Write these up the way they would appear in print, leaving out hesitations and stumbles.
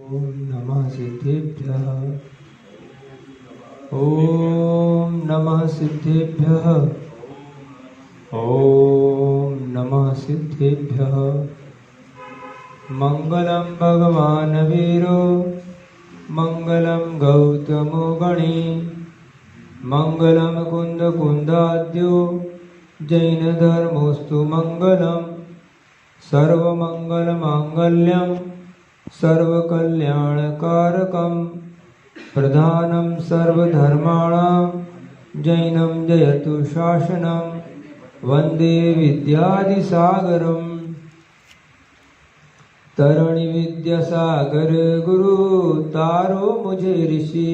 ॐ नमः सिद्धेभ्यः। ॐ नमः सिद्धेभ्यः। ॐ नमः सिद्धेभ्यः। मङ्गलं भगवान् वीरो मङ्गलं गौतमो गणे मङ्गलं कुन्दकुन्दाद्यो जैनधर्मोऽस्तु मङ्गलम् सर्वमङ्गलमाङ्गल्यं सर्वकल्याणकारकं प्रधानं सर्वधर्माणां जैनं जयतु शासनं वन्दे विद्यादिसागरम् तरणि विद्यासागर गुरु तारो मुझे ऋषि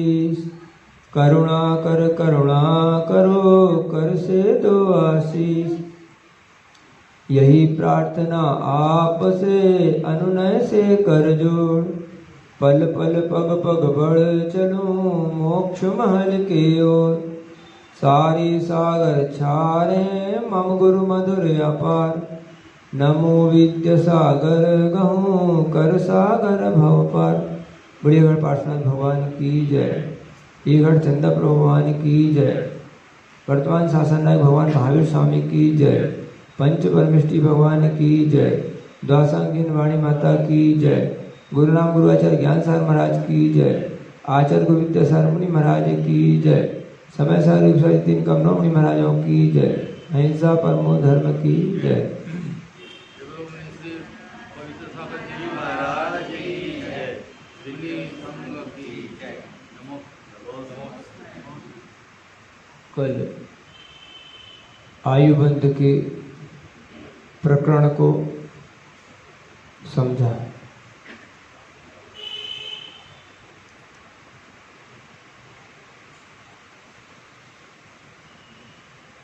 करुणा करो कर से दो आशीष यही प्रार्थना आपसे अनुनय से कर जोड़ पल पल पग पग बढ़ चलूं मोक्ष महल के ओर सारी सागर छारे मम गुरु मधुर अपार नमो विद्या सागर गहूँ कर सागर भव पर। बुढ़ियागढ़ पार्श्वनाथ भगवान की जय। ईगढ़ चंदा भगवान की जय। वर्तमान शासन नायक भगवान महावीर स्वामी की जय। पंच परमेष्टि भगवान की जय। द्वासांगिन वाणी माता की जय। गुरुनाम गुरुआचार्य ज्ञान सार महाराज की जय। आचार्य गुरु विद्यासार मुनि महाराज की जय। समय सार 103 कमनों मुनि महाराजों की जय। अहिंसा परमो धर्म की जय। कल आयुबंध के प्रकरण को समझा।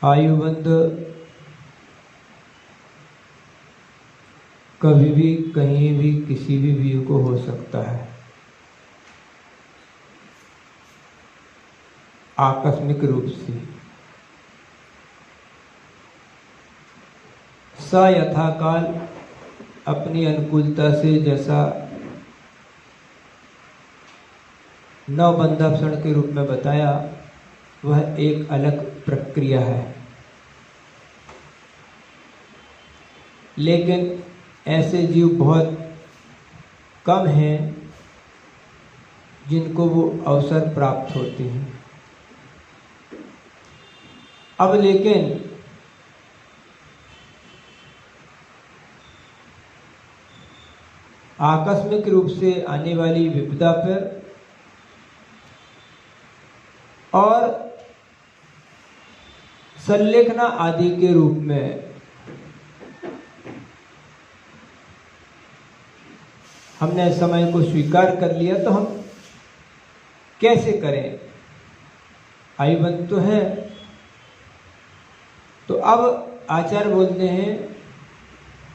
आयुबंध कभी भी कहीं भी किसी भी जीव को हो सकता है। आकस्मिक रूप से स यथाकाल अपनी अनुकूलता से जैसा नवबंधाक्षण के रूप में बताया वह एक अलग प्रक्रिया है। लेकिन ऐसे जीव बहुत कम हैं जिनको वो अवसर प्राप्त होते हैं। अब लेकिन आकस्मिक रूप से आने वाली विपदा पर और संलेखना आदि के रूप में हमने समय को स्वीकार कर लिया तो हम कैसे करें? आयुबंध तो है। तो अब आचार्य बोलते हैं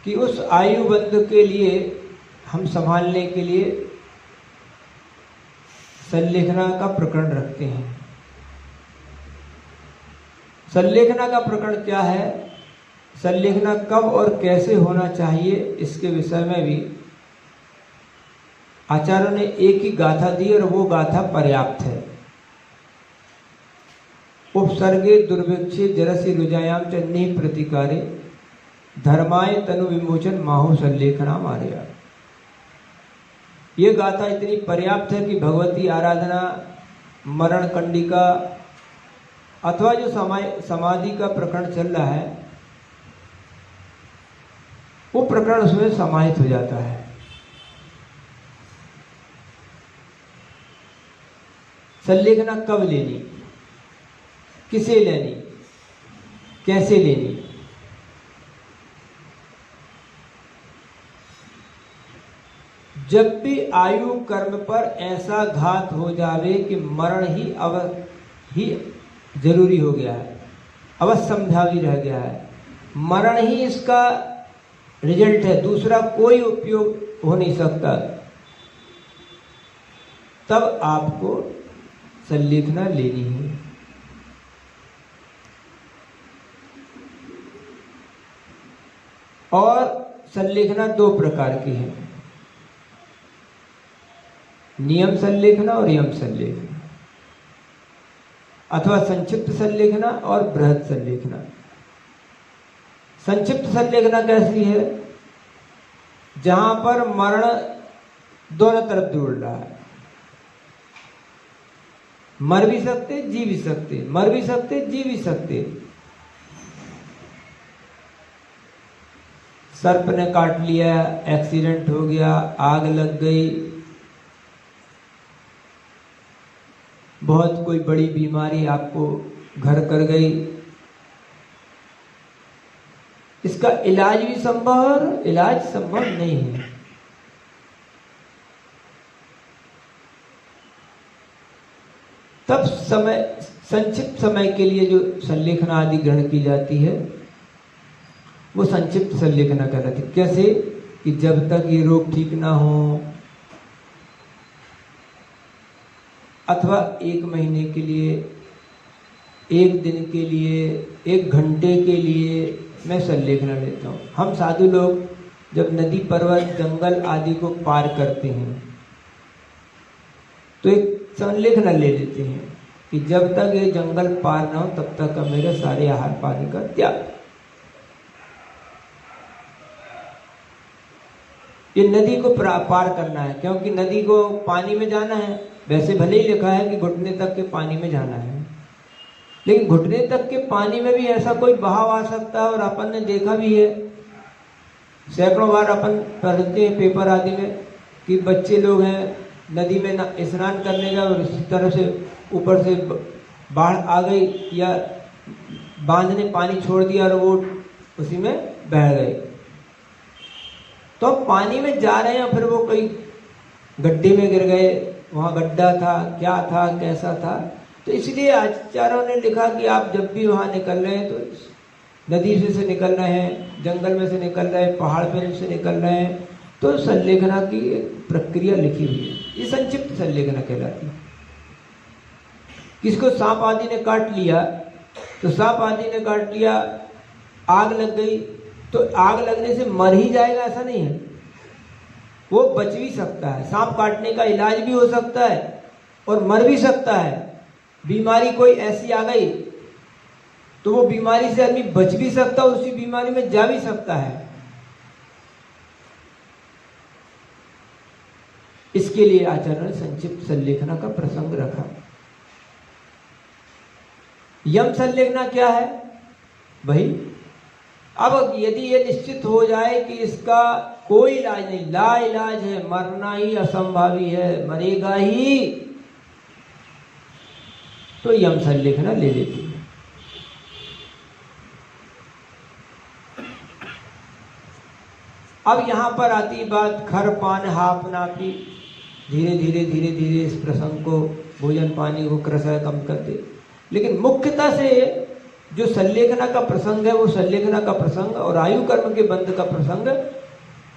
कि उस आयुबंध के लिए हम संभालने के लिए संलेखना का प्रकरण रखते हैं। संलेखना का प्रकरण क्या है, संलेखना कब और कैसे होना चाहिए, इसके विषय में भी आचार्यों ने एक ही गाथा दी और वो गाथा पर्याप्त है। उपसर्गे दुर्भिक्षे जरसी रुजायाम चन्नी प्रतिकारे धर्माय तनु विमोचन माहु संलेखना मार्या। ये गाथा इतनी पर्याप्त है कि भगवती आराधना, मरण कंडिका अथवा जो समाधि का प्रकरण चल रहा है वो प्रकरण उसमें समाहित हो जाता है। संलेखना कब लेनी, किसे लेनी, कैसे लेनी? जब भी आयु कर्म पर ऐसा घात हो जावे कि मरण ही जरूरी हो गया है, अवश्यंभावी रह गया है, मरण ही इसका रिजल्ट है, दूसरा कोई उपयोग हो नहीं सकता, तब आपको संलेखना लेनी है। और संलेखना दो प्रकार की है। नियम संलेखना और यम संलेखना, अथवा संक्षिप्त संलेखना और बृहद संलेखना। संक्षिप्त संलेखना कैसी है? जहां पर मरण दोनों तरफ जुड़ रहा है, मर भी सकते जी भी सकते, मर भी सकते जी भी सकते। सर्प ने काट लिया, एक्सीडेंट हो गया, आग लग गई, बहुत कोई बड़ी बीमारी आपको घर कर गई, इसका इलाज भी संभव है और इलाज संभव नहीं है। तब समय, संक्षिप्त समय के लिए जो संलेखना आदि ग्रहण की जाती है वो संक्षिप्त संलेखना कहलाती है। कैसे कि जब तक ये रोग ठीक ना हो, अथवा 1 महीने के लिए, 1 दिन के लिए, 1 घंटे के लिए मैं संलेखना लेता हूँ। हम साधु लोग जब नदी, पर्वत, जंगल आदि को पार करते हैं तो एक संलेखना ले लेते हैं कि जब तक ये जंगल पार ना हो तब तक का मेरे सारे आहार पानी का त्याग। ये नदी को पार करना है, क्योंकि नदी को पानी में जाना है। वैसे भले ही लिखा है कि घुटने तक के पानी में जाना है, लेकिन घुटने तक के पानी में भी ऐसा कोई बहाव आ सकता है, और अपन ने देखा भी है, सैकड़ों बार अपन पढ़ते हैं पेपर आदि में कि बच्चे लोग हैं नदी में स्नान करने गए और इसी तरह से ऊपर से बाढ़ आ गई या बांध ने पानी छोड़ दिया और वो उसी में बह गए। तो पानी में जा रहे हैं, फिर वो कोई गड्ढे में गिर गए, वहाँ गड्ढा था, क्या था, कैसा था। तो इसलिए आचार्यों ने लिखा कि आप जब भी वहाँ निकल रहे हैं तो नदी से निकल रहे हैं, जंगल में से निकल रहे हैं, पहाड़ पर से निकल रहे हैं, तो संलेखना की प्रक्रिया लिखी हुई है। ये संक्षिप्त संलेखना कहलाती है। किसको सांप आदि ने काट लिया, तो सांप आदि ने काट लिया, आग लग गई, तो आग लगने से मर ही जाएगा ऐसा नहीं है, वो बच भी सकता है। सांप काटने का इलाज भी हो सकता है और मर भी सकता है। बीमारी कोई ऐसी आ गई तो वो बीमारी से आदमी बच भी सकता है, उसी बीमारी में जा भी सकता है। इसके लिए आचार्य ने संक्षिप्त संलेखना का प्रसंग रखा। यम संलेखना क्या है भाई? अब यदि ये निश्चित हो जाए कि इसका कोई इलाज नहीं, ला इलाज है, मरना ही असंभावी है, मरेगा ही, तो यम संलेखना ले लेती है। अब यहां पर आती बात खर पान हाप नापी। धीरे धीरे धीरे धीरे इस प्रसंग को, भोजन पानी को क्रमशः कम कर दे। लेकिन मुख्यतः से जो संलेखना का प्रसंग है, वो संलेखना का प्रसंग और आयु कर्म के बंध का प्रसंग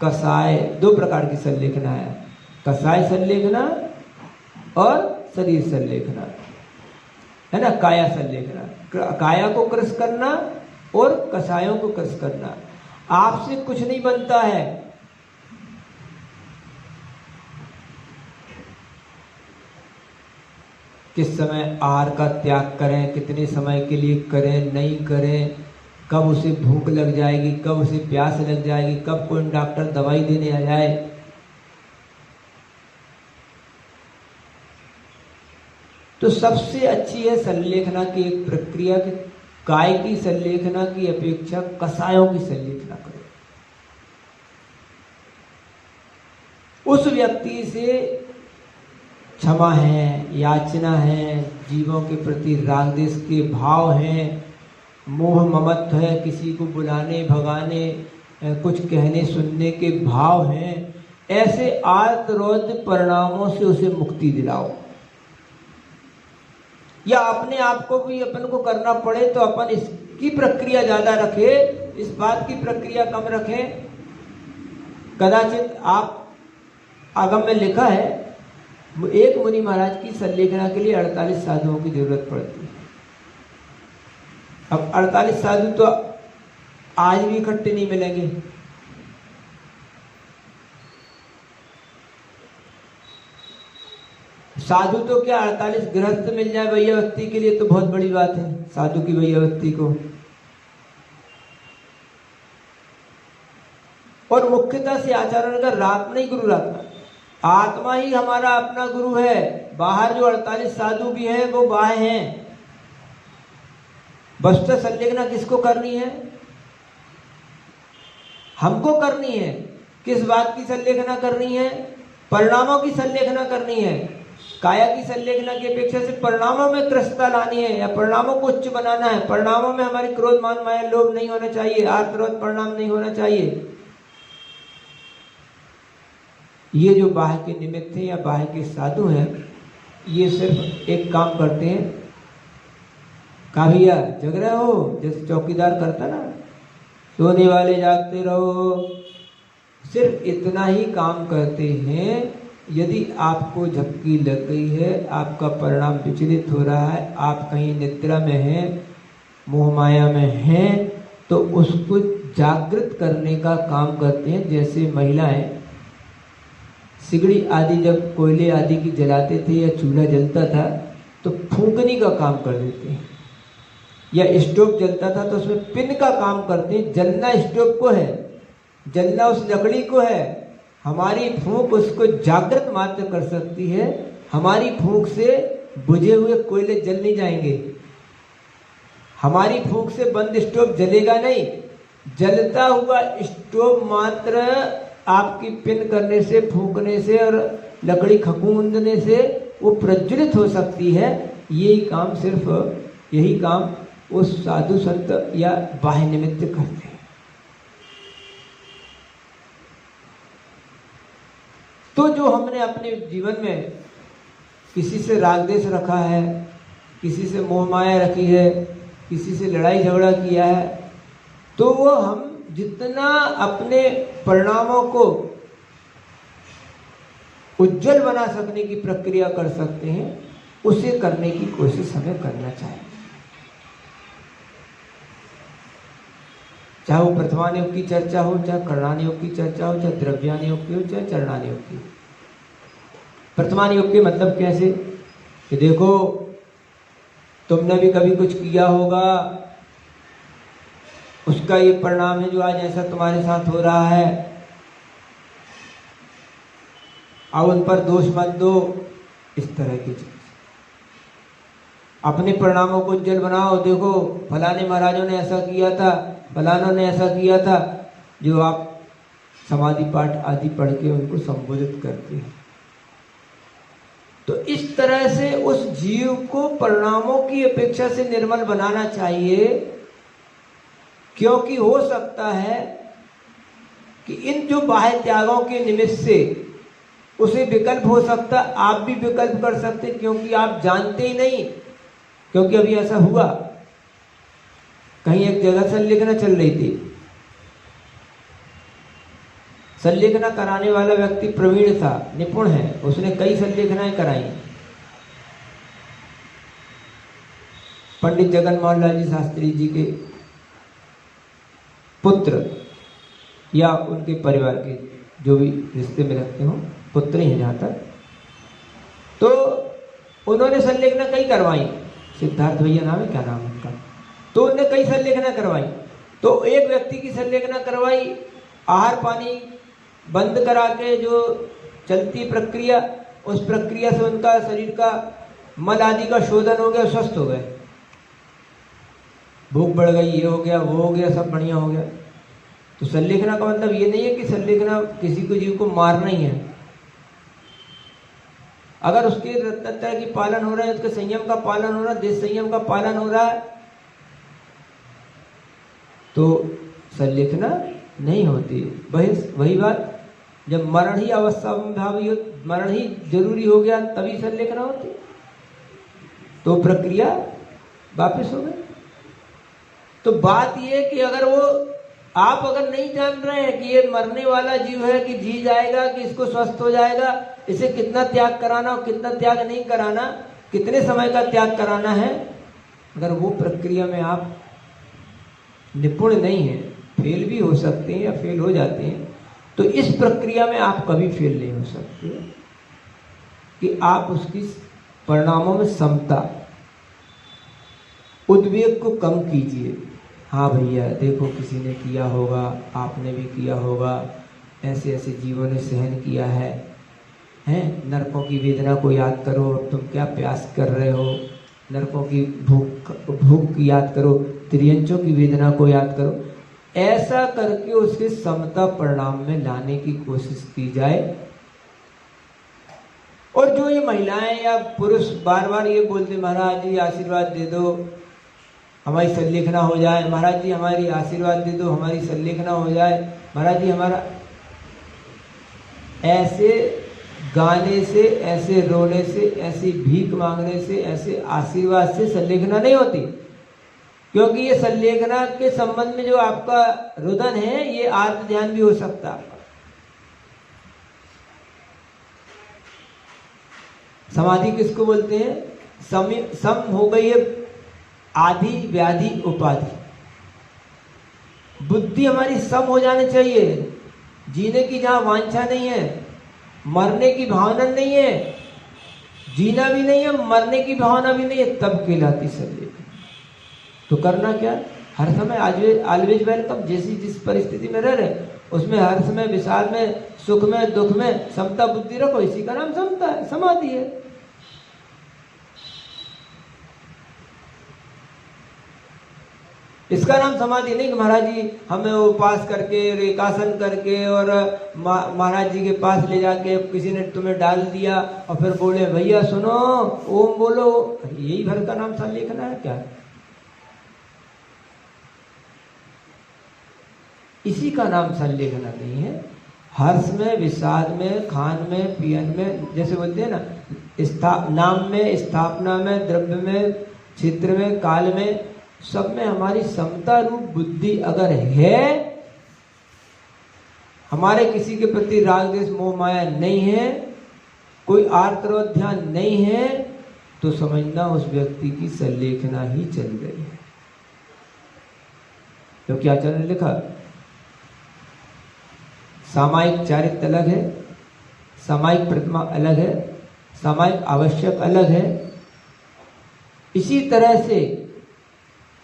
कसाय, 2 प्रकार की संलेखना है, कसाय संलेखना और शरीर संलेखना, है ना। काया संलेखना, काया को क्रश करना और कसायों को क्रश करना। आपसे कुछ नहीं बनता है, किस समय आहार का त्याग करें, कितने समय के लिए करें, नहीं करें, कब उसे भूख लग जाएगी, कब उसे प्यास लग जाएगी, कब कोई डॉक्टर दवाई देने आ जाए। तो सबसे अच्छी है संलेखना की एक प्रक्रिया कि काय की संलेखना की अपेक्षा कसायों की संलेखना करो। उस व्यक्ति से क्षमा है, याचना है, जीवों के प्रति राग द्वेष के भाव हैं, मोह ममत्व है, किसी को बुलाने भगाने, कुछ कहने सुनने के भाव हैं। ऐसे आर्त-रौद्र परिणामों से उसे मुक्ति दिलाओ। या अपने आप को भी अपन को करना पड़े तो अपन इसकी प्रक्रिया ज्यादा रखे, इस बात की प्रक्रिया कम रखें। कदाचित आप आगम में लिखा है, एक मुनि महाराज की संलेखना के लिए 48 साधुओं की जरूरत पड़ती है। अब 48 साधु तो आज भी इकट्ठे नहीं मिलेंगे। साधु तो क्या 48 गृहस्थ मिल जाए वैयावृत्ति के लिए तो बहुत बड़ी बात है, साधु की वैयावृत्ति को। और मुख्यतः से आचार्यों ने कहा रात नहीं गुरु रखना, आत्मा ही हमारा अपना गुरु है। बाहर जो 48 साधु भी हैं वो बाह्य हैं। वस्तुतः संलेखना किसको करनी है? हमको करनी है। किस बात की संलेखना करनी है? परिणामों की संलेखना करनी है। काया की संलेखना की अपेक्षा से परिणामों में कृष्णता लानी है, या परिणामों को उच्च बनाना है। परिणामों में हमारे क्रोध मान माया लोभ नहीं होना चाहिए, आर्त परिणाम नहीं होना चाहिए। ये जो बाह्य के निमित्त हैं या बाह्य के साधु हैं, ये सिर्फ एक काम करते हैं, कहा भैया जग रहे हो, जैसे चौकीदार करता ना, सोने वाले जागते रहो, सिर्फ इतना ही काम करते हैं। यदि आपको झपकी लग गई है, आपका परिणाम विचलित हो रहा है, आप कहीं निद्रा में हैं, मोह माया में हैं, तो उसको जागृत करने का काम करते हैं। जैसे महिलाएं सिगड़ी आदि जब कोयले आदि की जलाते थे या चूल्हा जलता था तो फूंकने का काम कर देते हैं, या स्टोव जलता था तो उसमें पिन का काम करते हैं। जलना स्टोव को है, जलना उस लकड़ी को है। हमारी फूंक उसको जागृत मात्र कर सकती है। हमारी फूंक से बुझे हुए कोयले जल नहीं जाएंगे, हमारी फूंक से बंद स्टोव जलेगा नहीं। जलता हुआ स्टोव मात्र आपकी पिन करने से, फूंकने से और लकड़ी खकूंदने से वो प्रज्वलित हो सकती है। यही काम, सिर्फ यही काम उस साधु संत या बाह्य निमित्त करते हैं। तो जो हमने अपने जीवन में किसी से राग द्वेष रखा है, किसी से मोह माया रखी है, किसी से लड़ाई झगड़ा किया है, तो वो हम जितना अपने परिणामों को उज्जवल बना सकने की प्रक्रिया कर सकते हैं, उसे करने की कोशिश हमें करना चाहिए। चाहे वो प्रथमान योग की चर्चा हो, चाहे करणान योग की चर्चा हो, चाहे द्रव्यान योग की हो, चाहे चरणान योग की। प्रथमान योग के मतलब कैसे कि देखो तुमने भी कभी कुछ किया होगा, उसका ये परिणाम है जो आज ऐसा तुम्हारे साथ हो रहा है। अब उन पर दोष मत दो, इस तरह की चीज। अपने परिणामों को उज्जवल बनाओ, देखो फलाने महाराजों ने ऐसा किया था, फलानों ने ऐसा किया था, जो आप समाधि पाठ आदि पढ़ के उनको संबोधित करते हैं। तो इस तरह से उस जीव को परिणामों की अपेक्षा से निर्मल बनाना चाहिए, क्योंकि हो सकता है कि इन जो बाह्य त्यागों के निमित्त से उसे विकल्प हो सकता, आप भी विकल्प कर सकते, क्योंकि आप जानते ही नहीं। क्योंकि अभी ऐसा हुआ, कहीं एक जगह संलेखना चल रही थी, संलेखना कराने वाला व्यक्ति प्रवीण था, निपुण है, उसने कई संलेखनाएं कराई। पंडित जगन मोहन लाल जी शास्त्री जी के पुत्र या उनके परिवार के जो भी रिश्ते में रखते हो, पुत्र ही हैं जहाँ तक। तो उन्होंने संलेखना कई करवाई, सिद्धार्थ भैया नाम है, क्या नाम है उनका, तो उन्होंने कई संलेखना करवाई। तो एक व्यक्ति की संलेखना करवाई, आहार पानी बंद करा के जो चलती प्रक्रिया, उस प्रक्रिया से उनका शरीर का मल आदि का शोधन हो गया, स्वस्थ हो गए, भूख बढ़ गई, ये हो गया, वो हो गया, सब बढ़िया हो गया। तो संलेखना का मतलब ये नहीं है कि संलेखना किसी को जीव को मारना ही है। अगर उसके तत्व की पालन हो रहा है, उसके संयम का पालन हो रहा है, देश संयम का पालन हो रहा है, तो संलेखना नहीं होती। वही बात, जब मरण ही अवस्था में भावी हो, मरण ही जरूरी हो गया, तभी संलेखना होती, तो प्रक्रिया वापस हो गई। तो बात ये कि अगर वो आप अगर नहीं जान रहे हैं कि ये मरने वाला जीव है, कि जी जाएगा, कि इसको स्वस्थ हो जाएगा, इसे कितना त्याग कराना और कितना त्याग नहीं कराना, कितने समय का त्याग कराना है, अगर वो प्रक्रिया में आप निपुण नहीं है, फेल भी हो सकते हैं या फेल हो जाते हैं, तो इस प्रक्रिया में आप कभी फेल नहीं हो सकते। कि आप उसकी परिणामों में समता, उद्वेग को कम कीजिए। हाँ भैया देखो, किसी ने किया होगा, आपने भी किया होगा, ऐसे ऐसे जीवों ने सहन किया है, हैं? नरकों की वेदना को याद करो, तुम क्या प्यास कर रहे हो, नरकों की भूख की याद करो, त्रियंचों की वेदना को याद करो। ऐसा करके उसके समता परिणाम में लाने की कोशिश की जाए। और जो ये महिलाएं या पुरुष बार बार ये बोलते, महाराज जी आशीर्वाद दे दो, हमारी संलेखना हो जाए, महाराज जी हमारी आशीर्वाद दे दो, हमारी संलेखना हो जाए, महाराज जी हमारा, ऐसे गाने से, ऐसे रोने से, ऐसी भीख मांगने से, ऐसे आशीर्वाद से संलेखना नहीं होती। क्योंकि ये संलेखना के संबंध में जो आपका रुदन है, ये आत्म ध्यान भी हो सकता है। समाधि किसको बोलते हैं? सम हो गई है आदि व्याधि उपाधि। बुद्धि हमारी सम हो जानी चाहिए, जीने की जहां वांछा नहीं है, मरने की भावना नहीं है, जीना भी नहीं है, मरने की भावना भी नहीं है, तब कहलाती संलेखना। तो करना क्या? हर समय ऑलवेज वेलकम, जैसी जिस परिस्थिति में रह रहे उसमें हर समय विषाद में, सुख में, दुख में समता बुद्धि रखो। इसी का नाम समता है, समाधि है। इसका नाम समाधि नहीं कि महाराज जी हमें उपवास करके, एकासन करके और महाराज जी के पास ले जाके किसी ने तुम्हें डाल दिया और फिर बोले भैया सुनो ओम बोलो, यही भर का नाम संलेखना है क्या? इसी का नाम संलेखना नहीं है। हर्ष में, विषाद में, खान में, पियन में, जैसे बोलते हैं ना, नाम में, स्थापना में, द्रव्य में, क्षेत्र में, काल में, सब में हमारी समता रूप बुद्धि अगर है, हमारे किसी के प्रति राग द्वेष मोह माया नहीं है, कोई आर्त क्रोध ध्यान नहीं है, तो समझना उस व्यक्ति की संलेखना ही चल रही है। तो क्या आचार्य ने लिखा? सामायिक चारित्र अलग है, सामायिक प्रतिमा अलग है, सामायिक आवश्यक अलग है। इसी तरह से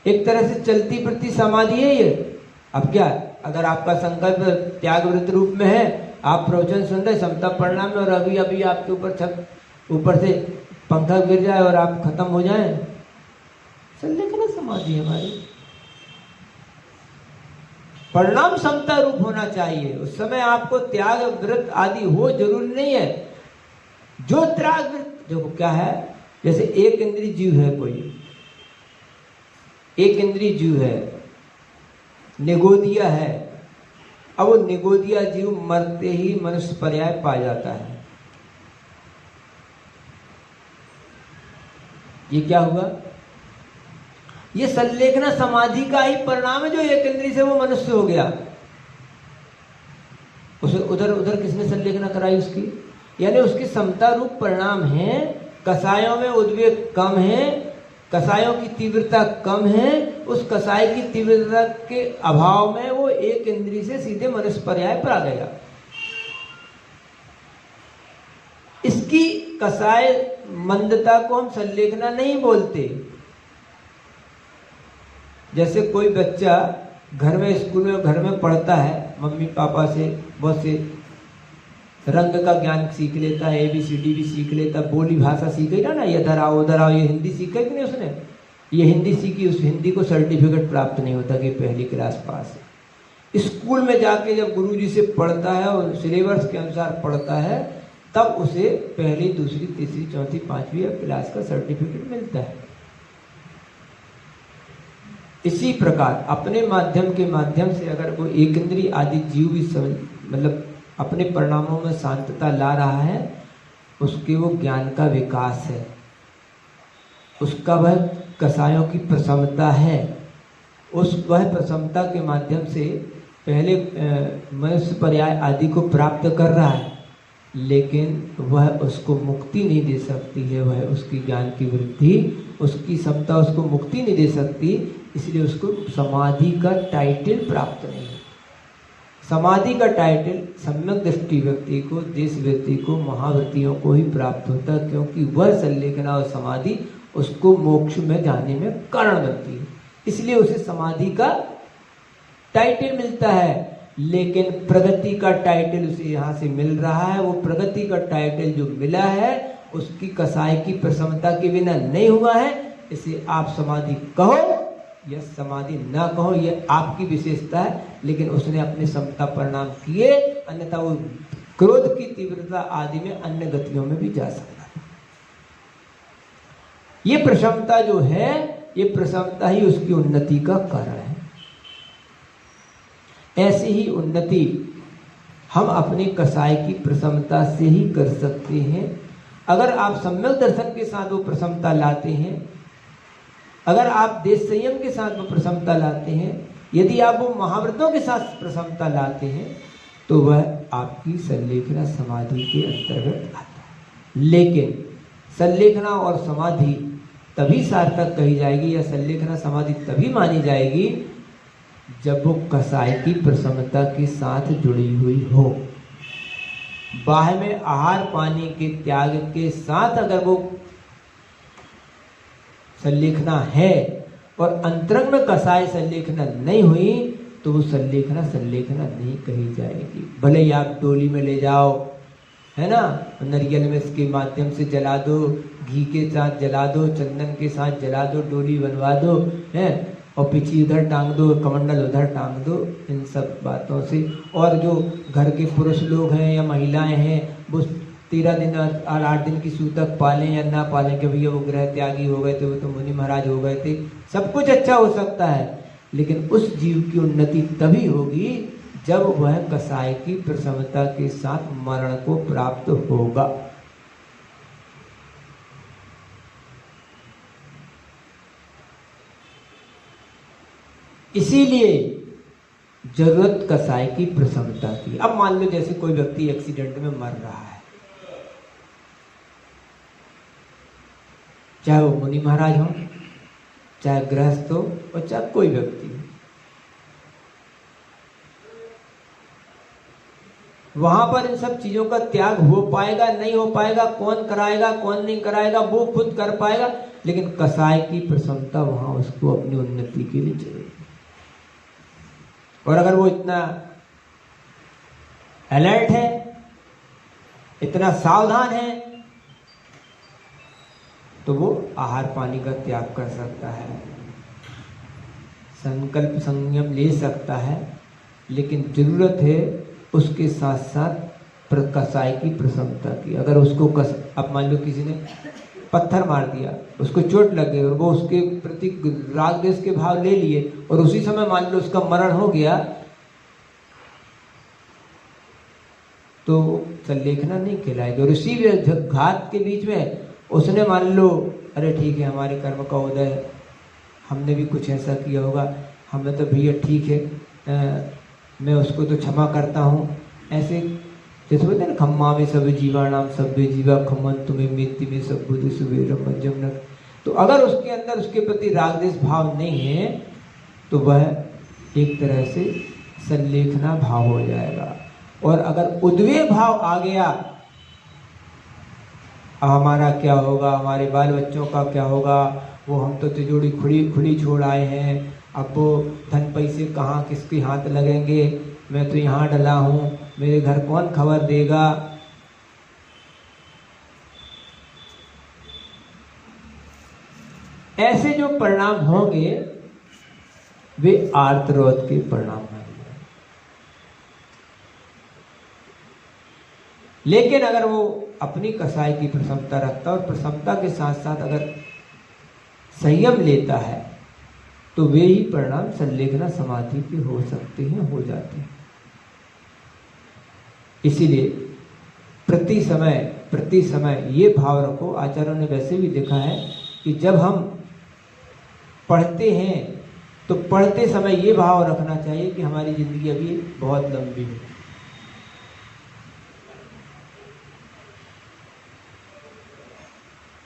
एक तरह से चलती प्रति समाधि है ये। अब क्या, अगर आपका संकल्प त्याग व्रत रूप में है, आप प्रवचन सुन रहे समता परिणाम में, और अभी अभी आपके ऊपर से पंखा गिर जाए और आप खत्म हो जाए, संलेखना समाधि हमारी। परिणाम समता रूप होना चाहिए। उस समय आपको त्याग व्रत आदि हो जरूरी नहीं है। जो त्याग व्रत जो क्या है, जैसे एक इंद्रिय जीव है, कोई एक इंद्रिय जीव है, निगोदिया है। अब वो निगोदिया जीव मरते ही मनुष्य पर्याय पा जाता है। ये क्या हुआ? ये संलेखना समाधि का ही परिणाम है। जो एक इंद्रिय से वो मनुष्य हो गया, उसे उधर उधर किसने संलेखना कराई उसकी? यानी उसकी समता रूप परिणाम है। कसायों में उद्वेग कम है, कसायों की तीव्रता कम है। उस कसाय की तीव्रता के अभाव में वो एक इंद्रिय से सीधे मनुष्य पर्याय पर आ गया। इसकी कसाय मंदता को हम संलेखना नहीं बोलते। जैसे कोई बच्चा घर में, स्कूल में, घर में पढ़ता है, मम्मी पापा से बहुत से रंग का ज्ञान सीख लेता है, ABCD भी सीख लेता, बोली भाषा सीखेगा ना, इधर आओ उधर आओ, ये हिंदी सीखा कि नहीं उसने? ये हिंदी सीखी, उस हिंदी को सर्टिफिकेट प्राप्त नहीं होता कि पहली क्लास पास है। स्कूल में जाके जब गुरुजी से पढ़ता है और सिलेबस के अनुसार पढ़ता है, तब उसे पहली, दूसरी, तीसरी, चौथी, पांचवी क्लास का सर्टिफिकेट मिलता है। इसी प्रकार अपने माध्यम के माध्यम से अगर वो एक इंद्रिय आदि जीव भी मतलब अपने परिणामों में शांतता ला रहा है, उसके वो ज्ञान का विकास है, उसका वह कसायों की प्रसमता है। वह प्रसमता के माध्यम से पहले मनुष्य पर्याय आदि को प्राप्त कर रहा है, लेकिन वह उसको मुक्ति नहीं दे सकती है। वह उसकी ज्ञान की वृद्धि, उसकी समता उसको मुक्ति नहीं दे सकती, इसलिए उसको समाधि का टाइटल प्राप्त नहीं है। समाधि का टाइटल सम्यक दृष्टि व्यक्ति को, जिस व्यक्ति को, महाव्रतियों को ही प्राप्त होता है, क्योंकि वह संलेखना और समाधि उसको मोक्ष में जाने में कारण बनती है, इसलिए उसे समाधि का टाइटल मिलता है। लेकिन प्रगति का टाइटल उसे यहाँ से मिल रहा है। वो प्रगति का टाइटल जो मिला है उसकी कसाई की प्रसन्नता के बिना नहीं हुआ है। इसे आप समाधि कहो या समाधि ना कहो, ये आपकी विशेषता है, लेकिन उसने अपने समता परिणाम किए, अन्यथा वो क्रोध की तीव्रता आदि में अन्य गतियों में भी जा सकता है। ये प्रसन्नता जो है, ये प्रसन्नता ही उसकी उन्नति का कारण है। ऐसी ही उन्नति हम अपने कसाय की प्रसन्नता से ही कर सकते हैं। अगर आप सम्यक दर्शन के साथ वो प्रसन्नता लाते हैं, अगर आप देश संयम के साथ वो प्रसन्नता लाते हैं, यदि आप वो महाव्रतों के साथ प्रसन्नता लाते हैं, तो वह आपकी संलेखना समाधि के अंतर्गत आता है। लेकिन संलेखना और समाधि तभी सार्थक कही जाएगी या संलेखना समाधि तभी मानी जाएगी जब वो कसाई की प्रसन्नता के साथ जुड़ी हुई हो। बाह्य में आहार पानी के त्याग के साथ अगर वो संलेखना है और अंतरंग में कसाय संलेखना नहीं हुई, तो वो संलेखना नहीं कही जाएगी। भले ही आप डोली में ले जाओ, है ना, नारियल में इसके माध्यम से जला दो, घी के साथ जला दो, चंदन के साथ जला दो, डोली बनवा दो, है, और पीछे उधर टांग दो, कमंडल उधर टांग दो, इन सब बातों से। और जो घर के पुरुष लोग हैं या महिलाएं हैं, वो 13 दिन और 8 दिन की सूतक पालें या ना पालें कि भैया वो ग्रह त्यागी हो गए थे, वो तो मुनि महाराज हो गए थे, सब कुछ अच्छा हो सकता है, लेकिन उस जीव की उन्नति तभी होगी जब वह कसाय की प्रसन्नता के साथ मरण को प्राप्त होगा। इसीलिए जरूरत कसाय की प्रसन्नता की। अब मान लो जैसे कोई व्यक्ति एक्सीडेंट में मर रहा है, चाहे वो मुनि महाराज हो, चाहे गृहस्थ हो, और चाहे कोई व्यक्ति हो, वहां पर इन सब चीजों का त्याग हो पाएगा नहीं हो पाएगा, कौन कराएगा कौन नहीं कराएगा, वो खुद कर पाएगा, लेकिन कसाय की प्रसन्नता वहां उसको अपनी उन्नति के लिए चाहिए। और अगर वो इतना अलर्ट है, इतना सावधान है, तो वो आहार पानी का त्याग कर सकता है, संकल्प संयम ले सकता है, लेकिन जरूरत है उसके साथ साथ कसाय की प्रसन्नता की। अगर उसको अब मान लो किसी ने पत्थर मार दिया, उसको चोट लग गई और वो उसके प्रति राग द्वेष के भाव ले लिए और उसी समय मान लो उसका मरण हो गया, तो संलेखना नहीं कहलाएगी। और इसी घात के बीच में उसने मान लो, अरे ठीक है हमारे कर्म का उदय, हमने भी कुछ ऐसा किया होगा, हमें तो भैया ठीक है, मैं उसको तो क्षमा करता हूँ, ऐसे जैसे बोलते हैं ना, खम्मा में सब जीवानाम सभ्य जीवा खम्मन तुम्हें मित्ति में सब बुद्धि सुबेरम मज्जम न। तो अगर उसके अंदर उसके प्रति राग द्वेष भाव नहीं है, तो वह एक तरह से संलेखना भाव हो जाएगा। और अगर उद्वेग भाव आ गया, हमारा क्या होगा, हमारे बाल बच्चों का क्या होगा, वो हम तो तिजोरी खुली छोड़ आए हैं, अब वो धन पैसे कहाँ किसके हाथ लगेंगे, मैं तो यहाँ डला हूँ, मेरे घर कौन खबर देगा। ऐसे जो परिणाम होंगे वे आर्तरोध के परिणाम होंगे। लेकिन अगर वो अपनी कसाई की प्रसन्नता रखता और प्रसन्नता के साथ साथ अगर संयम लेता है, तो वे ही परिणाम संलेखना समाधि के हो सकते हैं, हो जाते हैं। इसीलिए प्रति समय ये भाव रखो। आचार्यों ने वैसे भी देखा है कि जब हम पढ़ते हैं तो पढ़ते समय ये भाव रखना चाहिए कि हमारी जिंदगी अभी बहुत लंबी है।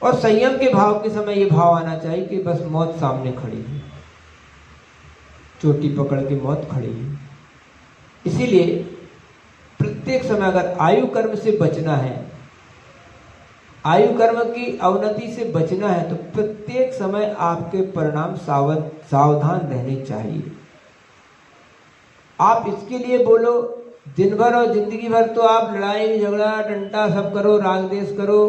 और संयम के भाव के समय ये भाव आना चाहिए कि बस मौत सामने खड़ी है, चोटी पकड़ के मौत खड़ी है, इसीलिए प्रत्येक समय अगर आयु कर्म से बचना है, आयु कर्म की अवनति से बचना है, तो प्रत्येक समय आपके परिणाम सावधान रहने चाहिए। आप इसके लिए बोलो दिन भर और जिंदगी भर तो आप लड़ाई झगड़ा डंडा सब करो, राग देश करो,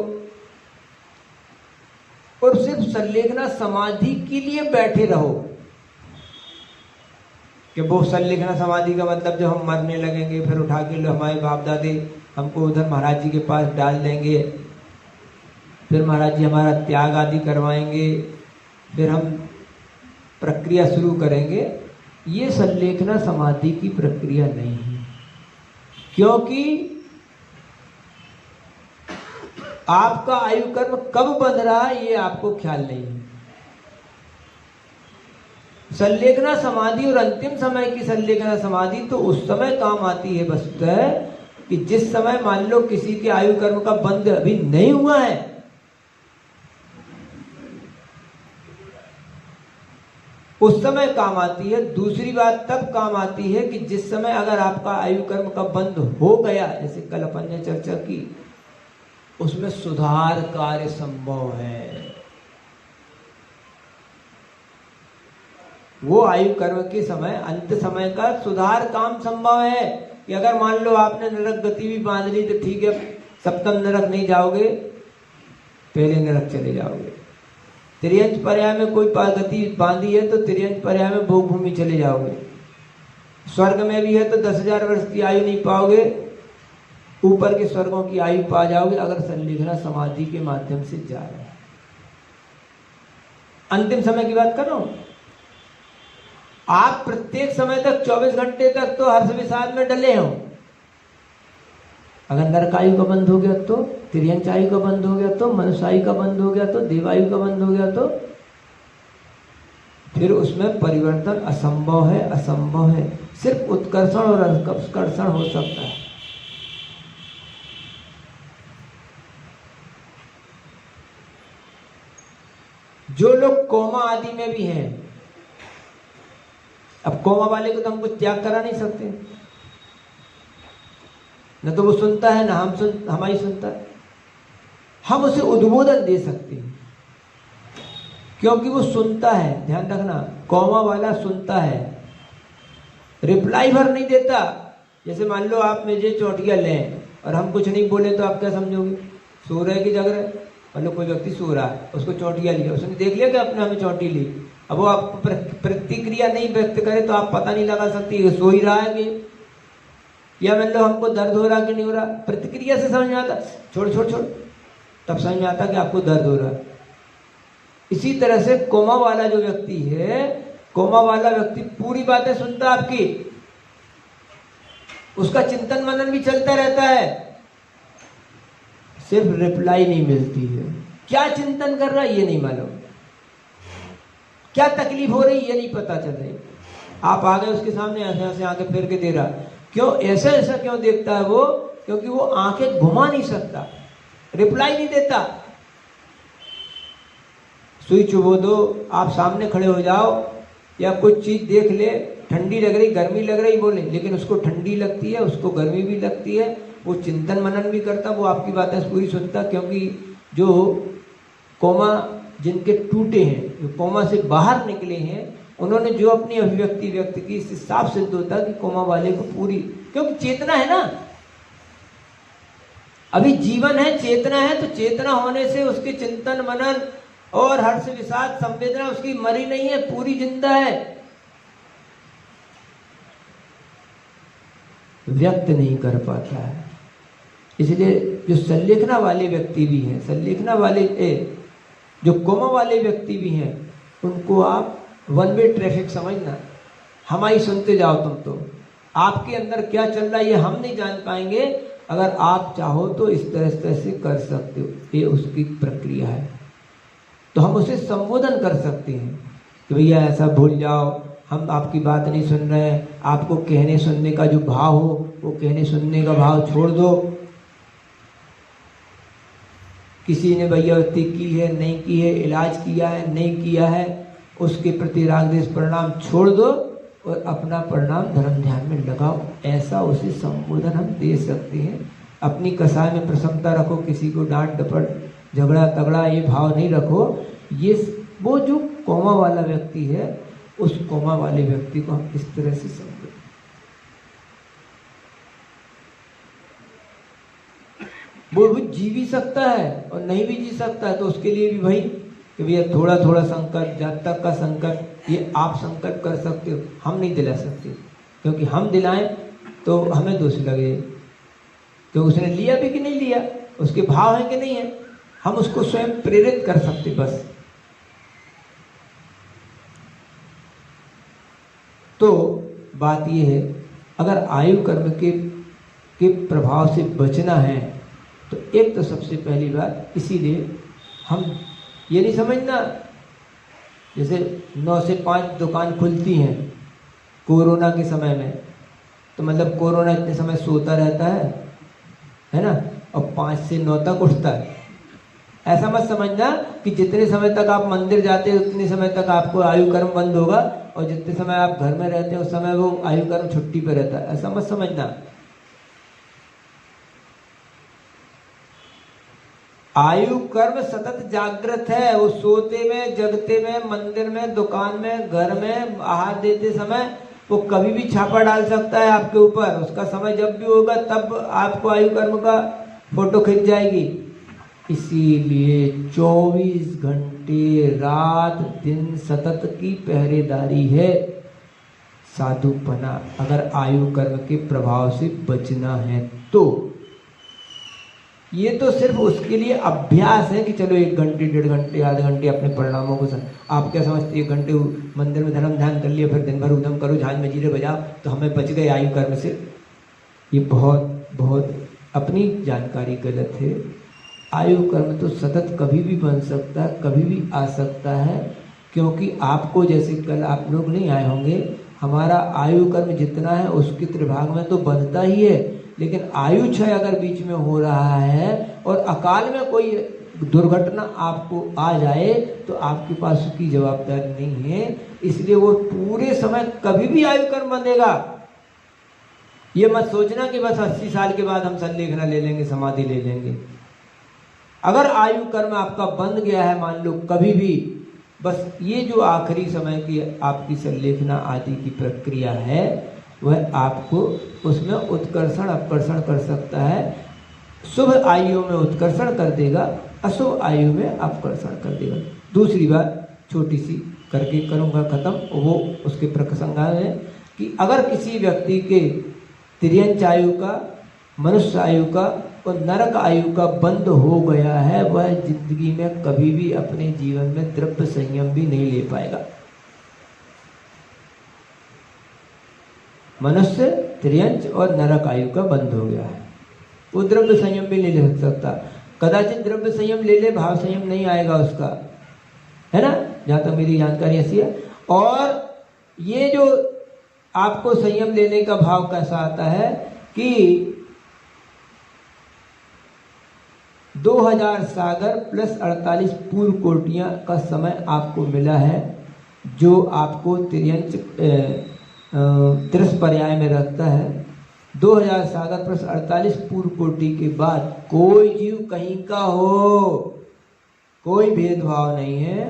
और सिर्फ संलेखना समाधि के लिए बैठे रहो कि वो संलेखना समाधि का मतलब जब हम मरने लगेंगे फिर उठा के हमारे बाप दादे हमको उधर महाराज जी के पास डाल देंगे, फिर महाराज जी हमारा त्याग आदि करवाएंगे, फिर हम प्रक्रिया शुरू करेंगे। ये संलेखना समाधि की प्रक्रिया नहीं है, क्योंकि आपका आयु कर्म कब बंध रहा है ये आपको ख्याल नहीं है। संलेखना समाधि और अंतिम समय की संलेखना समाधि तो उस समय काम आती है वस्तुतः कि जिस समय मान लो किसी के आयु कर्म का बंध अभी नहीं हुआ है, उस समय काम आती है। दूसरी बात तब काम आती है कि जिस समय अगर आपका आयु कर्म का बंध हो गया, जैसे कल अपन ने चर्चा की, उसमें सुधार कार्य संभव है। वो आयु कर्म के समय अंत समय का सुधार काम संभव है कि अगर मान लो आपने नरक गति भी बांध ली तो ठीक है, सप्तम नरक नहीं जाओगे, पहले नरक चले जाओगे। त्रियंच पर्याय में कोई गति बांधी है तो त्रियंच पर्याय में भोग भूमि चले जाओगे। स्वर्ग में भी है तो 10,000 वर्ष की आयु नहीं पाओगे, ऊपर के स्वर्गों की आयु पा जाओगे अगर संलेखना समाधि के माध्यम से जा रहे हैं। अंतिम समय की बात कर रहा हूं। आप प्रत्येक समय तक 24 घंटे तक तो हर्ष विषाद में डले हो। अगर नरक आयु का बंद हो गया तो, तिर्यंच आयु का बंद हो गया तो, मनुष्य आयु का बंद हो गया तो, देवायु का बंद हो गया तो फिर उसमें परिवर्तन असंभव है, असंभव है। सिर्फ उत्कर्षण और उत्कर्षण हो सकता है। जो लोग कोमा आदि में भी हैं, अब कोमा वाले को तो हम कुछ त्याग करा नहीं सकते, न तो वो सुनता है ना हमारी सुनता है। हम उसे उद्बोधन दे सकते हैं क्योंकि वो सुनता है। ध्यान रखना, कोमा वाला सुनता है, रिप्लाई भर नहीं देता। जैसे मान लो आप मुझे चौटिया लें और हम कुछ नहीं बोले तो आप क्या समझोगे? सो रहे कि जग रहे? मतलब कोई व्यक्ति सो रहा है, उसको चौटिया लिया, उसने देख लिया कि आपने हमें चौटी ली। अब वो आप प्रतिक्रिया नहीं व्यक्त करे तो आप पता नहीं लगा सकती सो ही रहा है कि, या मान लो हमको दर्द हो रहा कि नहीं हो रहा, प्रतिक्रिया से समझ में आता, छोड़ छोड़ छोड़, तब समझ में आता कि आपको दर्द हो रहा है। इसी तरह से कोमा वाला जो व्यक्ति है, कोमा वाला व्यक्ति पूरी बातें सुनता आपकी, उसका चिंतन मनन भी चलता रहता है, सिर्फ रिप्लाई नहीं मिलती है। क्या चिंतन कर रहा है ये नहीं मालूम, क्या तकलीफ हो रही ये नहीं पता चल रही। आप आ गए उसके सामने, ऐसे ऐसे आंखें फेर के दे रहा, क्यों ऐसा ऐसा क्यों देखता है वो? क्योंकि वो आंखें घुमा नहीं सकता, रिप्लाई नहीं देता। सुई चुबो दो, आप सामने खड़े हो जाओ या कुछ चीज देख ले, ठंडी लग रही गर्मी लग रही बोले, लेकिन उसको ठंडी लगती है, उसको गर्मी भी लगती है, वो चिंतन मनन भी करता, वो आपकी बातें पूरी सुनता। क्योंकि जो कोमा जिनके टूटे हैं, जो कोमा से बाहर निकले हैं, उन्होंने जो अपनी अभिव्यक्ति व्यक्त की, इससे साफ सिद्ध होता कि कोमा वाले को पूरी, क्योंकि चेतना है ना, अभी जीवन है, चेतना है, तो चेतना होने से उसके चिंतन मनन और हर्ष विषाद संवेदना उसकी मरी नहीं है, पूरी जिंदा है, व्यक्त नहीं कर पाता है। इसलिए जो संलेखना वाले व्यक्ति भी हैं, संलेखना वाले जो कोमा वाले व्यक्ति भी हैं, उनको आप वन वे ट्रैफिक समझना, हमारी सुनते जाओ। तुम तो आपके अंदर क्या चल रहा है ये हम नहीं जान पाएंगे, अगर आप चाहो तो इस तरह से कर सकते हो, ये उसकी प्रक्रिया है। तो हम उसे संबोधन कर सकते हैं कि भैया ऐसा भूल जाओ, हम आपकी बात नहीं सुन रहे हैं, आपको कहने सुनने का जो भाव हो वो कहने सुनने का भाव छोड़ दो। किसी ने भैयावती की है नहीं की है, इलाज किया है नहीं किया है, उसके प्रति राग द्वेष परिणाम छोड़ दो, और अपना परिणाम धर्म ध्यान में लगाओ, ऐसा उसे संबोधन हम दे सकते हैं। अपनी कसाय में प्रसन्नता रखो, किसी को डांट डपट झगड़ा तगड़ा ये भाव नहीं रखो। ये वो जो कोमा वाला व्यक्ति है, उस कोमा वाले व्यक्ति को हम इस तरह से समझो। वो जी भी सकता है और नहीं भी जी सकता है, तो उसके लिए भी भाई कि भैया थोड़ा थोड़ा संकट, जब तक का संकट ये आप संकट कर सकते हो, हम नहीं दिला सकते, क्योंकि हम दिलाएं तो हमें दोष लगे कि उसने लिया भी कि नहीं लिया, उसके भाव है कि नहीं है। हम उसको स्वयं प्रेरित कर सकते बस। तो बात ये है, अगर आयु कर्म के प्रभाव से बचना है तो एक तो सबसे पहली बात, इसीलिए हम ये नहीं समझना जैसे 9 से 5 दुकान खुलती हैं कोरोना के समय में, तो मतलब कोरोना इतने समय सोता रहता है ना, और 5 से 9 तक उठता है। ऐसा मत समझना कि जितने समय तक आप मंदिर जाते हैं उतने समय तक आपको आयु कर्म बंद होगा, और जितने समय आप घर में रहते हैं उस समय वो आयु कर्म छुट्टी पर रहता है, ऐसा मत समझना। आयु कर्म सतत जागृत है, वो सोते में, जगते में, मंदिर में, दुकान में, घर में, आहार देते समय वो कभी भी छापा डाल सकता है आपके ऊपर। उसका समय जब भी होगा तब आपको आयु कर्म का फोटो खिंच जाएगी। इसीलिए 24 घंटे रात दिन सतत की पहरेदारी है साधुपना, अगर आयु कर्म के प्रभाव से बचना है तो। ये तो सिर्फ उसके लिए अभ्यास है कि चलो 1 घंटे 1.5 घंटे आधे घंटे अपने परिणामों को आप क्या समझते 1 घंटे मंदिर में धर्म ध्यान कर लिया, फिर दिन भर उदम करो, झांझ मजीरे बजाओ तो हमें बच गए आयु कर्म से। ये बहुत बहुत अपनी जानकारी गलत है। आयु कर्म तो सतत कभी भी बन सकता है, कभी भी आ सकता है, क्योंकि आपको जैसे कल आप लोग नहीं आए होंगे, हमारा आयु कर्म जितना है उसके त्रिभाग में तो बनता ही है, लेकिन आयु क्षय अगर बीच में हो रहा है और अकाल में कोई दुर्घटना आपको आ जाए तो आपके पास उसकी जवाबदारी नहीं है, इसलिए वो पूरे समय कभी भी आयु कर्म बंधेगा। ये मत सोचना कि बस 80 साल के बाद हम संलेखना ले लेंगे, समाधि ले लेंगे। अगर आयु कर्म आपका बंध गया है, मान लो कभी भी, बस ये जो आखिरी समय की आपकी संलेखना आदि की प्रक्रिया है वह आपको उसमें उत्कर्षण अपकर्षण कर सकता है। शुभ आयु में उत्कर्षण कर देगा, अशुभ आयु में अपकर्षण कर देगा। दूसरी बात छोटी सी करके करूँगा खत्म, वो उसके प्रसंग है कि अगर किसी व्यक्ति के तिर्यंच आयु का, मनुष्य आयु का और नरक आयु का बंद हो गया है, वह जिंदगी में कभी भी अपने जीवन में द्रव्य संयम भी नहीं ले पाएगा। मनुष्य तिर्यंच और नरक आयु का बंद हो गया है, वो द्रव्य संयम भी नहीं ले सकता। कदाचित द्रव्य संयम ले ले, भाव संयम नहीं आएगा उसका, है ना, जहां तक मेरी जानकारी ऐसी है। और ये जो आपको संयम लेने का भाव कैसा आता है कि 2000 सागर प्लस 48 पूर्व कोटियां का समय आपको मिला है, जो आपको तिर्यंच तिरस पर्याय में रखता है। 2000 सागर प्लस 48 पूर्व कोटि के बाद कोई जीव कहीं का हो, कोई भेदभाव नहीं है।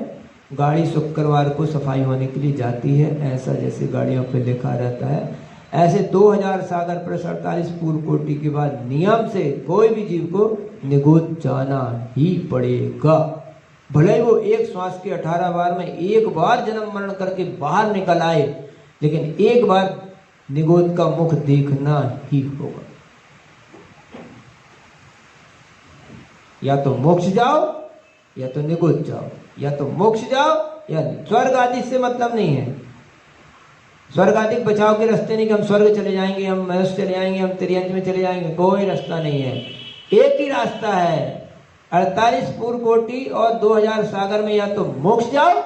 गाड़ी शुक्रवार को सफाई होने के लिए जाती है, ऐसा जैसे गाड़ियों पे लिखा रहता है, ऐसे 2000 सागर प्लस 48 पूर्व कोटि के बाद नियम से कोई भी जीव को निगोद जाना ही पड़ेगा। भले ही वो एक श्वास के 18 बार में एक बार जन्म मरण करके बाहर निकल आए, लेकिन एक बार निगोद का मुख देखना ही होगा। या तो मोक्ष जाओ या तो निगोद जाओ, या तो मोक्ष जाओ या स्वर्ग आदि से मतलब नहीं है। स्वर्ग आदि बचाव के रास्ते नहीं कि हम स्वर्ग चले जाएंगे, हम मनुष्य चले जाएंगे, हम तिर्यंच में चले जाएंगे, कोई रास्ता नहीं है। एक ही रास्ता है, 48 पूर्व कोटि और 2000 सागर में, या तो मोक्ष जाओ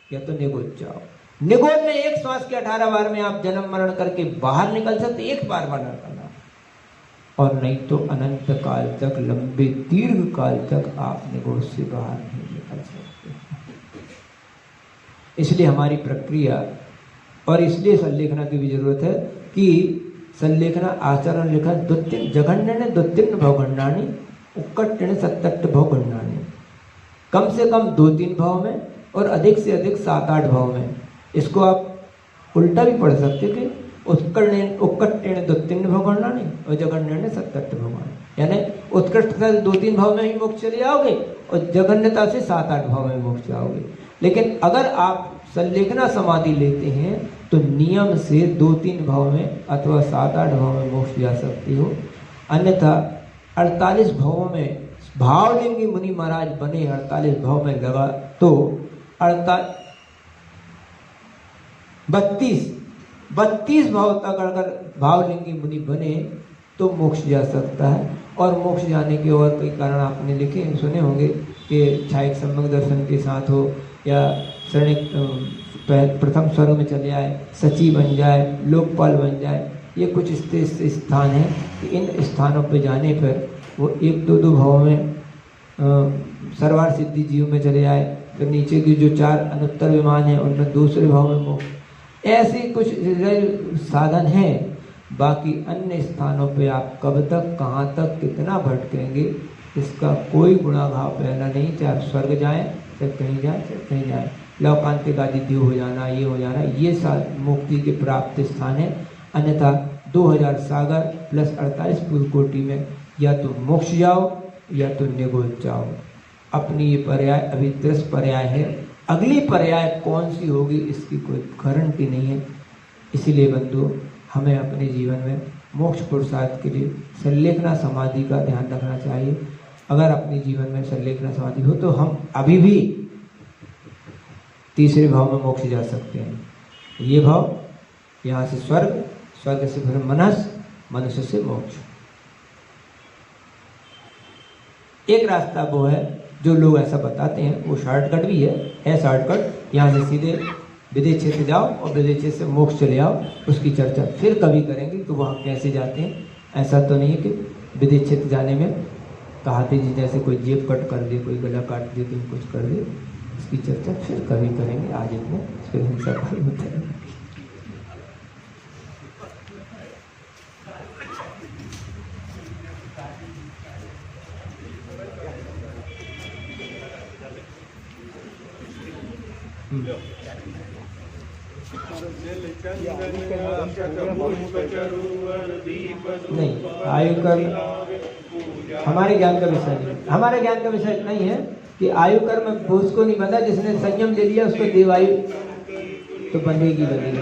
या तो निगोद जाओ। निगोद में एक श्वास के 18 बार में आप जन्म मरण करके बाहर निकल सकते, एक बार मरण करना, और नहीं तो अनंत काल तक, लंबे दीर्घ काल तक आप निगोद से बाहर नहीं निकल सकते। इसलिए हमारी प्रक्रिया और इसलिए संलेखना की भी जरूरत है कि संलेखना आचरण लिखा दुत्तिन जघन्य ने दुत्तिन भवगंडानी उक्कट्टिन सत्तट्ट भवगंडानी, कम से कम 2-3 भाव में और अधिक से अधिक 7-8 भाव में। इसको आप उल्टा भी पढ़ सकते कि उक्कट्टिन दुत्तिन भवगंडानी और जघन्य ने सत्तट्ट भवगंडानी, यानी उत्कृष्टता से 2-3 भाव में ही मोक्ष चले जाओगे और जघन्यता से 7-8 भाव में मोक्ष जाओगे। लेकिन अगर आप संलेखना समाधि लेते हैं तो नियम से 2-3 भाव में अथवा 7-8 भाव में मोक्ष जा सकते हो, अन्यथा 48 भावों में भावलिंगी मुनि महाराज बने, 48 भाव में लगा तो 32 भाव तक अगर भावलिंगी मुनि बने तो मोक्ष जा सकता है। और मोक्ष जाने के और कई कारण आपने लिखे सुने होंगे कि छायक सम्यक दर्शन के साथ हो, या शरणिक प्रथम स्वर्ग में चले आए, सची बन जाए, लोकपाल बन जाए। ये कुछ स्थान हैं कि इन स्थानों पर जाने पर वो 1-2 भाव में सर्वार सिद्धि जीव में चले आए, फिर नीचे की जो 4 अनुत्तर विमान हैं उनमें दूसरे भाव में मोक्ष। ऐसे कुछ साधन हैं। बाकी अन्य स्थानों पे आप कब तक, कहाँ तक, कितना भटकेंगे, इसका कोई गुणाभाव पहला नहीं। चाहे आप स्वर्ग जाएं, चाहे कहीं जाए, चाहे कहीं जाए, लौकांतिक आदि देव हो जाना, ये हो जाना, ये मुक्ति के प्राप्त स्थान है। अन्यथा 2000 सागर प्लस 48 पूर्व कोटि में या तो मोक्ष जाओ या तो निगोच जाओ। अपनी ये पर्याय अभी 10 पर्याय है, अगली पर्याय कौन सी होगी इसकी कोई गारंटी नहीं है। इसीलिए बंधु, हमें अपने जीवन में मोक्ष पुरुषार्थ के लिए संलेखना समाधि का ध्यान रखना चाहिए। अगर अपने जीवन में संलेखना समाधि हो तो हम अभी भी तीसरे भाव में मोक्ष जा सकते हैं। ये भाव, यहाँ से स्वर्ग, स्वर्ग से फिर मनस, मनुष्य से मोक्ष। एक रास्ता वो है जो लोग ऐसा बताते हैं, वो शॉर्टकट भी है शॉर्टकट। यहाँ से सीधे विदेह क्षेत्र जाओ और विदेह क्षेत्र से मोक्ष चले आओ, उसकी चर्चा फिर कभी करेंगे कि वहाँ कैसे जाते हैं। ऐसा तो नहीं है कि विदेह क्षेत्र जाने में कहाते जी जैसे कोई जेब कट कर दे, कोई गला काट दे, कोई कुछ कर दे, इसकी चर्चा फिर कभी करेंगे। आज इतने फिर हिंसा होता है। नहीं, आयुकर हमारे ज्ञान का विषय नहीं, हमारे ज्ञान का विषय नहीं है कि आयुकर में बोझ को नहीं बंधा। जिसने संयम ले लिया उसको देवायु तो बंधेगी बंधेगी।